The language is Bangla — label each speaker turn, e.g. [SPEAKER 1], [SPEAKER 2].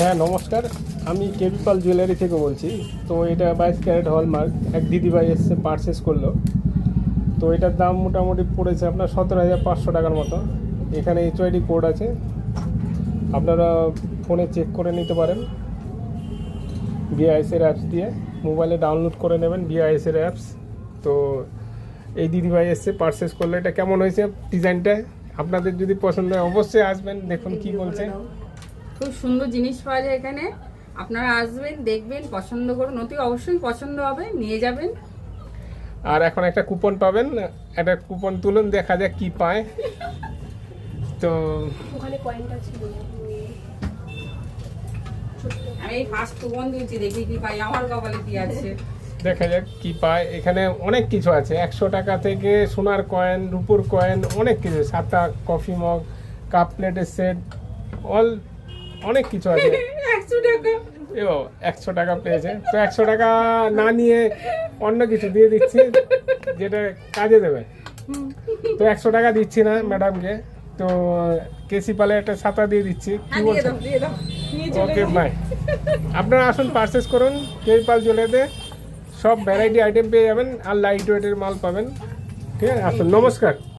[SPEAKER 1] হ্যাঁ নমস্কার, আমি কেবি পাল জুয়েলারি থেকে বলছি। তো এটা 22 ক্যারেট হলমার্ক এক দিদিভাই এসছে পারচেস করলো। তো এটার দাম মোটামুটি পড়েছে আপনার 17,500 টাকার মতো। এখানে HYD কোড আছে, আপনারা ফোনে চেক করে নিতে পারেন বিআইএসের অ্যাপস দিয়ে। মোবাইলে ডাউনলোড করে নেবেন বিআইএসের অ্যাপস। তো এই দিদিভাই এসছে পারচেস করলো। এটা কেমন হয়েছে ডিজাইনটা, আপনাদের যদি পছন্দ হয় অবশ্যই আসবেন, দেখুন কি বলছে।
[SPEAKER 2] খুব সুন্দর জিনিস পাওয়া যায় এখানে, আপনারা আসবেন, দেখবেন, পছন্দ করুন, অতি অবশ্যই পছন্দ হবে, নিয়ে যাবেন।
[SPEAKER 1] আর এখন একটা কুপন পাবেন, একটা কুপন তুলুন, দেখা যাক কি পায়। তো
[SPEAKER 3] ওখানে কয়েনটা ছিল।
[SPEAKER 2] আমি এই ফার্স্ট কুপন দিয়েছি, দেখি কি পাই, আমার কপালে কি আছে।
[SPEAKER 1] দেখা যাক কি পায়। এখানে অনেক কিছু আছে, 100 টাকা থেকে সোনার কয়েন, রূপোর কয়েন, অনেক কিছু, ছাতা, কফি মগ, কাপ প্লেটের সেট, অনেক কিছু আছে।
[SPEAKER 2] 100 টাকা।
[SPEAKER 1] 100 টাকা পেয়েছে, তো 100 টাকা না নিয়ে অন্য কিছু দিয়ে দিচ্ছি যেটা কাজে দেবে। তো 100 টাকা দিচ্ছি না ম্যাডামকে, তো কেসি পালে একটা ছাতা দিয়ে দিচ্ছি। কি
[SPEAKER 2] হ্যাঁ, দিয়ে
[SPEAKER 1] বলছেন?
[SPEAKER 2] দাও, দিয়ে দাও, নিয়ে চলে
[SPEAKER 1] ওকে
[SPEAKER 2] যাও।
[SPEAKER 1] বাই। আপনারা আসুন, পারচেস করুন কেবি পাল জুয়েলারিতে। সব ভ্যারাইটি আইটেম পেয়ে যাবেন আর লাইট ওয়েটের মাল পাবেন। ঠিক আছে, আসুন, নমস্কার।